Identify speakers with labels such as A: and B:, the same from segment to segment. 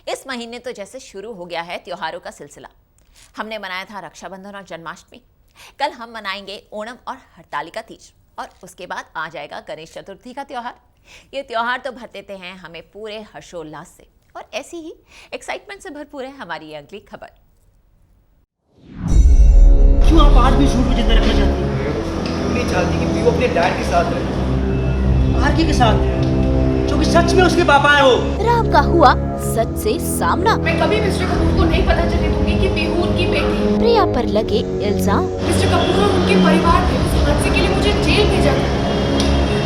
A: इस महीने तो जैसे शुरू हो गया है त्योहारों का सिलसिला। हमने मनाया था रक्षाबंधन और जन्माष्टमी। कल हम मनाएंगे ओणम और हरतालिका तीज, और उसके बाद आ जाएगा गणेश चतुर्थी का त्योहार। ये त्योहार तो भर देते हैं हमें पूरे हर्षोल्लास से, और ऐसी ही एक्साइटमेंट से भरपूर है हमारी ये अगली खबर।
B: क्यों आप आज भी झूठ को जिंदा रखना चाहती हैं?
C: नहीं चाहती कि पीयू अपने डैड के साथ रहे।
B: आरके के साथ, जो कि सच में उसके पापा हैं वो।
D: राम का हुआ सच से सामना।
E: मैं कभी मिस्टर कपूर को नहीं पता चलने दूंगी कि पीहू उनकी बेटी।
D: प्रिया पर लगे इल्जाम।
E: मिस्टर कपूर और उनके परिवार ने उस हादसे के लिए मुझे जेल भेजा था।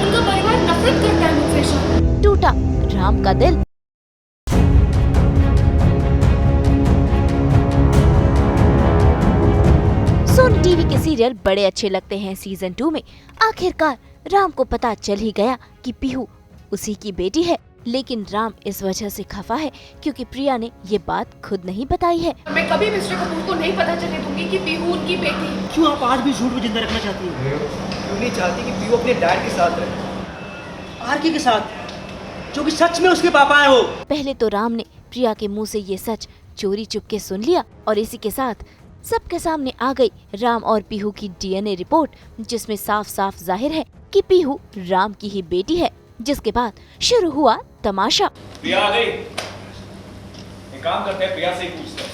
E: उनका परिवार नफरत करता है मुझसे।
D: टूटा राम का दिल। सोनी टीवी के सीरियल बड़े अच्छे लगते हैं सीजन 2 में आखिरकार राम को पता चल ही गया कि पीहू उसी की बेटी है, लेकिन राम इस वजह से खफा है क्योंकि प्रिया ने ये बात खुद नहीं बताई है।
E: मैं कभी मिस्टर कपूर को नहीं पता चलने दूंगी कि पीहू उनकी बेटी।
B: क्यों आप आज भी झूठ को जिंदा रखना चाहती हैं?
C: क्यों नहीं चाहती कि पीयू अपने डैड के साथ रहे।
B: आरके के साथ, जो कि सच में उसके पापा हैं वो।
D: पहले तो राम ने प्रिया के मुंह से ये सच चोरी चुपके सुन लिया, और इसी के साथ सबके सामने आ गई राम और पीहू की डीएनए रिपोर्ट, जिसमें साफ साफ जाहिर है कि पीहू राम की ही बेटी है। जिसके बाद शुरू हुआ तमाशा।
F: प्रिया आ गई। एक काम करते हैं, प्रिया से ही पूछते हैं।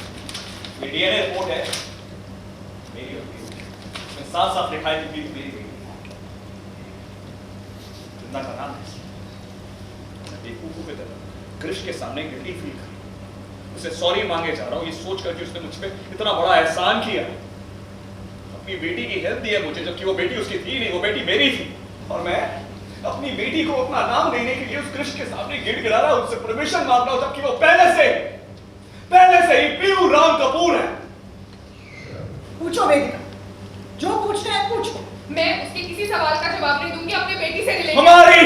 F: ये डीएनए रिपोर्ट है मेरी और पीहू की। इसमें साफ साफ लिखा है कि पीहू मेरी बेटी है। जिंदा का नाम है। एक कुकू की तरह कृष के सामने गिल्टी फील कर उसे सॉरी मांगे जा रहा हूँ, ये सोच कर कि उसने मुझ पे इतना बड़ा एहसान किया, अपनी बेटी की हेल्प दी है मुझे, जबकि वो बेटी उसकी थी नहीं, वो बेटी मेरी थी। और मैं अपनी बेटी को अपना नाम देने के लिए उस कृष्ण के सामने गिड़गिड़ा रहा हूं, उससे परमिशन मांग रहा हूं, जबकि वो पहले से ही पीयू राम कपूर है।
E: पूछो वेदिका, जो पूछना है पूछो। मैं उसके किसी सवाल का जवाब नहीं दूंगी अपनी बेटी से रिलेटेड।
F: हमारी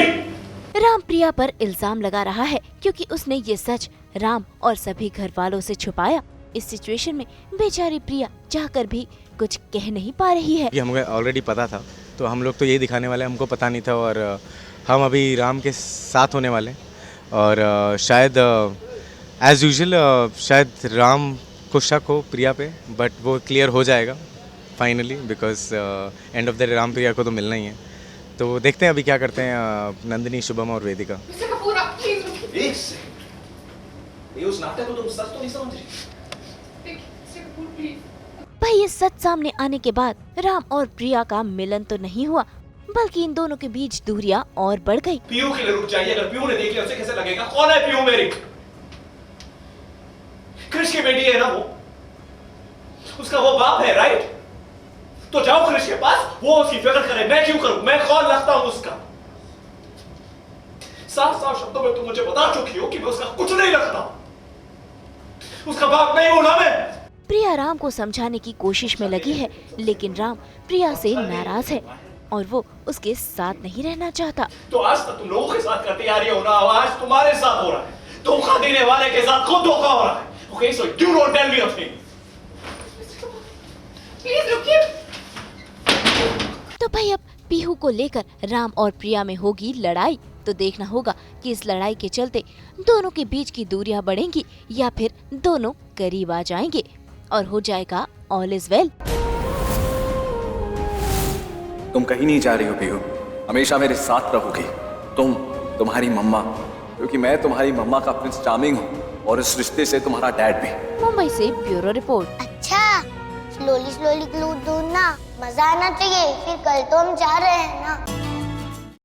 D: राम प्रिया पर इल्जाम लगा रहा है क्योंकि उसने ये सच राम और सभी घर वालों से छुपाया। इस सिचुएशन में बेचारी प्रिया चाहकर भी कुछ कह नहीं पा रही है।
G: हमें ऑलरेडी पता था, तो हम लोग तो यही दिखाने वाले, हमको पता नहीं था, और हम अभी राम के साथ होने वाले, और शायद एज यूजुअल शायद राम को शक हो प्रिया पे, बट वो क्लियर हो जाएगा finally, because end of the day Ram Priya को तो मिलना ही है। तो देखते हैं अभी क्या करते हैं नंदिनी, शुभम और वेदिका।
E: मिस्टर कपूर आप प्लीज रुकिए।
F: एक सेकंड, ये उस नाटक को तुम सच तो नहीं समझ रही?
E: देखिए मिस्टर कपूर प्लीज।
D: भाई ये सच सामने आने के बाद राम और प्रिया का मिलन तो नहीं हुआ, बल्कि इन दोनों के बीच दूरियां और बढ़ गई।
F: पीयू के लिए रुक जाइए, अगर पीयू ने देख लिया उसे कैसे लगेगा? कौन है पीयू मेरी? कृष की बेटी है ना वो, उसका वो बाप है, राइट? तो जाओ कृष के पास, वो उसकी फिक्र करे, मैं क्यों करूं? मैं कौन लगता हूं उसका? साफ साफ शब्दों में तुम मुझे बता चुकी हो कि मैं उसका कुछ नहीं लगता, उसका बाप नहीं हूं ना मैं।
D: प्रिया राम को समझाने की कोशिश में लगी है, लेकिन राम प्रिया से नाराज है और वो उसके साथ नहीं रहना चाहता।
F: तो आज तक तुम लोगों के साथ करती आ रही हो ना, आज तुम्हारे साथ हो रहा है। धोखा देने वाले के साथ खुद धोखा हो रहा है। Okay, so you don't tell me a thing.
E: Please रुकिए।
D: तो भाई अब पीहू को लेकर राम और प्रिया में होगी लड़ाई, तो देखना होगा कि इस लड़ाई के चलते दोनों के बीच की दूरियां बढ़ेंगी या फिर दोनों करीब आ जाएंगे और हो जाएगा ऑल इज वेल।
C: तुम कहीं नहीं जा रही हो पीयू, हमेशा मेरे साथ रहोगी। तुम्हारी मम्मा, क्योंकि मैं तुम्हारी मम्मा का प्रिंस चार्मिंग हूँ, और इस रिश्ते से तुम्हारा डैड भी।
D: मुंबई से ब्यूरो रिपोर्ट।
H: अच्छा, स्लोली क्लू ढूंढना, मजा आना चाहिए। फिर कल तो हम जा रहे हैं ना।